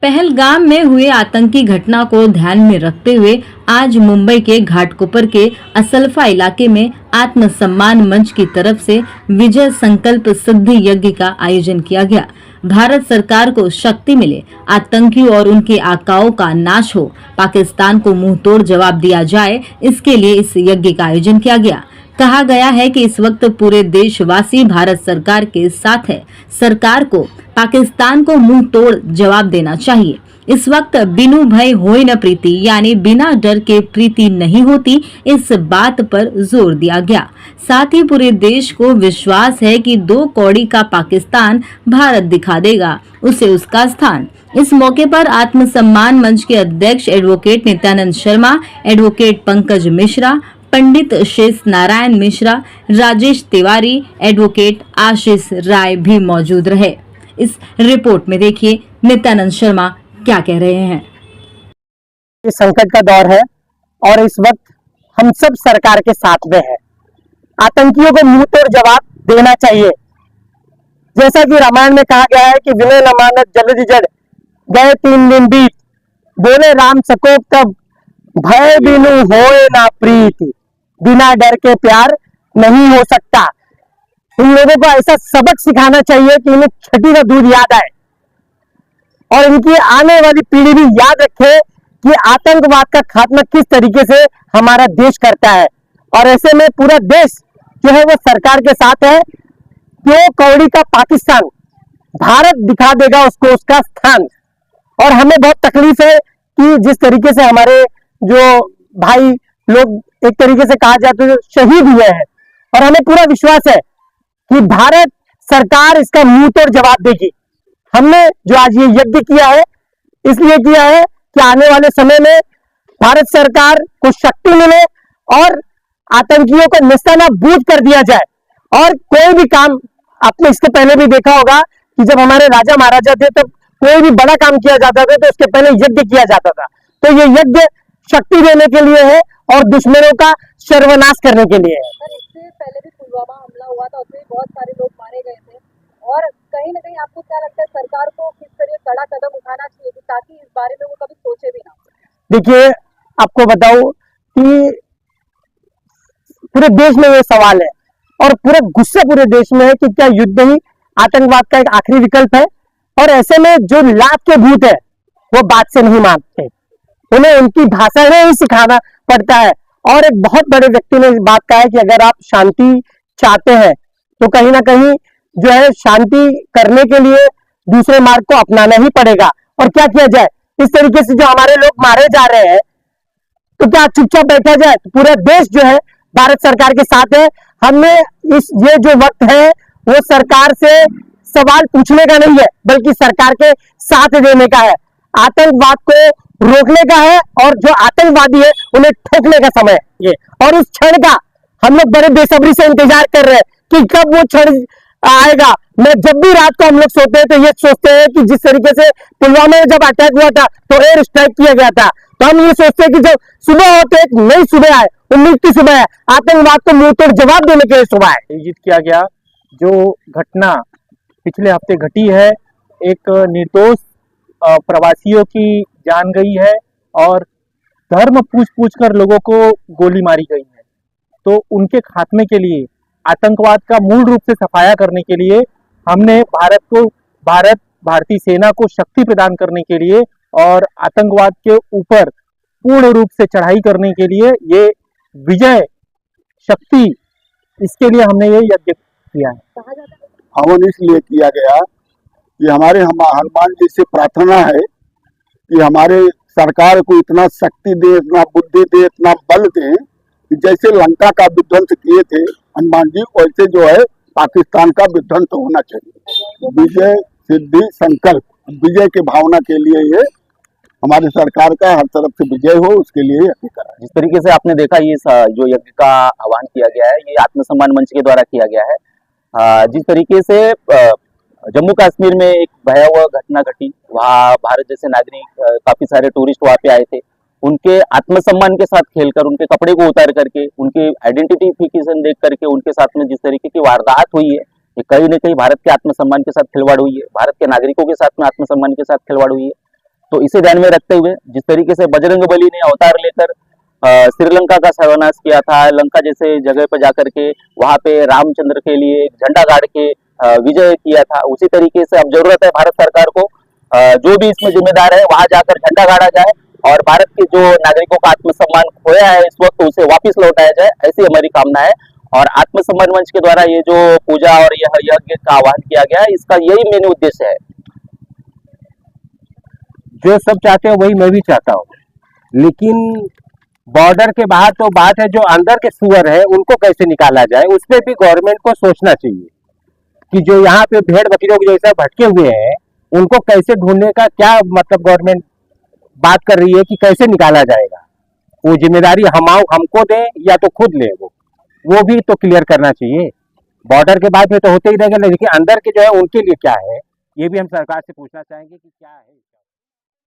पहलगाम में हुए आतंकी घटना को ध्यान में रखते हुए आज मुंबई के घाटकोपर के असलफा इलाके में आत्मसम्मान मंच की तरफ से विजय संकल्प सिद्धि यज्ञ का आयोजन किया गया। भारत सरकार को शक्ति मिले, आतंकियों और उनके आकाओं का नाश हो, पाकिस्तान को मुंह तोड़ जवाब दिया जाए, इसके लिए इस यज्ञ का आयोजन किया गया। कहा गया है कि इस वक्त पूरे देशवासी भारत सरकार के साथ है। सरकार को पाकिस्तान को मुंह तोड़ जवाब देना चाहिए। इस वक्त बिनु भय होय न प्रीति, यानी बिना डर के प्रीति नहीं होती, इस बात पर जोर दिया गया। साथ ही पूरे देश को विश्वास है कि 2 कौड़ी का पाकिस्तान भारत दिखा देगा उसे उसका स्थान। इस मौके पर आत्मसम्मान मंच के अध्यक्ष एडवोकेट नित्यानंद शर्मा, एडवोकेट पंकज मिश्रा, पंडित शेष नारायण मिश्रा, राजेश तिवारी, एडवोकेट आशीष राय भी मौजूद रहे। इस रिपोर्ट में देखिए नित्यानंद शर्मा क्या कह रहे हैं। ये संकट का दौर है और इस वक्त हम सब सरकार के साथ में है। आतंकियों को मुंह तोड़ जवाब देना चाहिए। जैसा कि रामायण में कहा गया है कि विनय न मानत जल्द जड़, गए 3 दिन बीत, बोले राम सकोप तब, भय बिनु होए ना प्रीति, बिना डर के प्यार नहीं हो सकता। इन लोगों को ऐसा सबक सिखाना चाहिए कि इन्हें छठी का दूध याद आए और इनकी आने वाली पीढ़ी भी याद रखे कि आतंकवाद का खात्मा किस तरीके से हमारा देश करता है। और ऐसे में पूरा देश जो है वो सरकार के साथ है। 2 कौड़ी का पाकिस्तान भारत दिखा देगा उसको उसका स्थान। और हमें बहुत तकलीफ है कि जिस तरीके से हमारे जो भाई लोग एक तरीके से कहा जाए तो शहीद हुए हैं, और हमें पूरा विश्वास है कि भारत सरकार इसका मुंह तोड़ जवाब देगी। हमने जो आज ये यज्ञ किया है इसलिए किया है कि आने वाले समय में भारत सरकार को शक्ति मिले और आतंकियों को नेस्तनाबूद कर दिया जाए। और कोई भी काम, आपने इसके पहले भी देखा होगा कि जब हमारे राजा महाराजा थे तब कोई भी बड़ा काम किया जाता था तो उसके पहले यज्ञ किया जाता था। तो ये यज्ञ शक्ति देने के लिए है और दुश्मनों का सर्वनाश करने के लिए है। इससे पहले भी पुलवामा हमला हुआ था, उसमें बहुत सारे लोग मारे गए थे, और कहीं ना कहीं आपको क्या लगता है सरकार को किस तरह कड़ा कदम उठाना चाहिए ताकि इस बारे में वो कभी सोचे भी ना? देखिए, आपको बताऊं कि पूरे देश में ये सवाल है और पूरा गुस्सा पूरे देश में है कि क्या युद्ध ही आतंकवाद का एक आखिरी विकल्प है। और ऐसे में जो लात के भूत है वो बात से नहीं मानते, उन्हें उनकी भाषा में ही सिखाना पड़ता है। और एक बहुत बड़े व्यक्ति ने इस बात कहा है कि अगर आप शांति चाहते हैं तो कहीं ना कहीं जो है शांति करने के लिए दूसरे मार्ग को अपनाना ही पड़ेगा। और क्या किया जाए, इस तरीके से जो हमारे लोग मारे जा रहे हैं तो क्या चुपचाप बैठा जाए? तो पूरा देश जो है भारत सरकार के साथ है। हमने ये जो वक्त है वो सरकार से सवाल पूछने का नहीं है बल्कि सरकार के साथ देने का है। आतंकवाद को रोकने का है और जो आतंकवादी है उन्हें ठोकने का समय है ये। और उस क्षण का हम लोग बड़े बेसब्री से इंतजार कर रहे हैं कि कब वो क्षण आएगा। मैं जब भी रात को हम लोग सोते हैं तो ये सोचते हैं कि जिस तरीके से पुलवामा में जब अटैक हुआ था तो एयर स्ट्राइक किया गया था, तो हम ये सोचते हैं कि जब सुबह होते एक नई सुबह आए, उम्मीद की सुबह है, आतंकवाद को मुंह तोड़ जवाब देने के लिए सुबह है। आयोजित किया गया जो घटना पिछले हफ्ते घटी है, एक निर्दोष प्रवासियों की जान गई है और धर्म पूछ कर लोगों को गोली मारी गई है। तो उनके खात्मे के लिए, आतंकवाद का मूल रूप से सफाया करने के लिए हमने भारतीय सेना को शक्ति प्रदान करने के लिए और आतंकवाद के ऊपर पूर्ण रूप से चढ़ाई करने के लिए ये विजय शक्ति, इसके लिए हमने ये यज्ञ किया है। हवन इसलिए किया गया कि हमारे हनुमान जी से प्रार्थना है कि हमारे सरकार को इतना शक्ति दे, इतना बुद्धि दे, इतना बल दे कि जैसे लंका का विध्वंस किए थे हनुमान जी, वैसे जो है पाकिस्तान का विध्वंस होना चाहिए। विजय सिद्धि संकल्प, विजय की भावना के लिए ये हमारी सरकार का हर तरफ से विजय हो, उसके लिए यज्ञ करा। जिस तरीके से आपने देखा ये जो यज्ञ का आह्वान किया गया है ये आत्मसम्मान मंच के द्वारा किया गया है। जिस तरीके से जम्मू कश्मीर में एक भयावह घटना घटी, वहाँ भारत जैसे नागरिक, काफी सारे टूरिस्ट वहाँ पे आए थे, उनके आत्मसम्मान के साथ खेलकर, उनके कपड़े को उतार करके, उनकी आइडेंटिफिकेशन देख करके उनके साथ में जिस तरीके की वारदात हुई है, ये कहीं न कहीं भारत के आत्मसम्मान के साथ खिलवाड़ हुई है, भारत के नागरिकों के साथ में आत्मसम्मान के साथ खिलवाड़ हुई है। तो इसे ध्यान में रखते हुए जिस तरीके से बजरंगबली ने अवतार लेकर श्रीलंका का सर्वनाश किया था, लंका जैसे जगह पर जाकर के वहां पे रामचंद्र के लिए झंडा गाड़ के विजय किया था, उसी तरीके से अब जरूरत है भारत सरकार को जो भी इसमें जिम्मेदार है वहां जाकर झंडा गाड़ा जाए और भारत के जो नागरिकों का आत्मसम्मान खोया है इस वक्त उसे वापस लौटाया जाए, ऐसी हमारी कामना है। और आत्मसम्मान मंच के द्वारा ये जो पूजा और यह यज्ञ का आह्वान किया गया है, इसका यही मेन उद्देश्य है। जो सब चाहते हैं वही मैं भी चाहता हूँ, लेकिन बॉर्डर के बाहर तो बात है, जो अंदर के सुअर है उनको कैसे निकाला जाए उस पर भी गवर्नमेंट को सोचना चाहिए कि जो यहाँ पे भेड़ बकरियों के जैसा भटके हुए हैं उनको कैसे ढूंढने का क्या मतलब गवर्नमेंट बात कर रही है कि कैसे निकाला जाएगा। वो जिम्मेदारी हमको दे या तो खुद ले, वो भी तो क्लियर करना चाहिए। बॉर्डर के बाद में तो होते ही रहेंगे, लेकिन अंदर के जो है उनके लिए क्या है ये भी हम सरकार से पूछना चाहेंगे कि क्या है।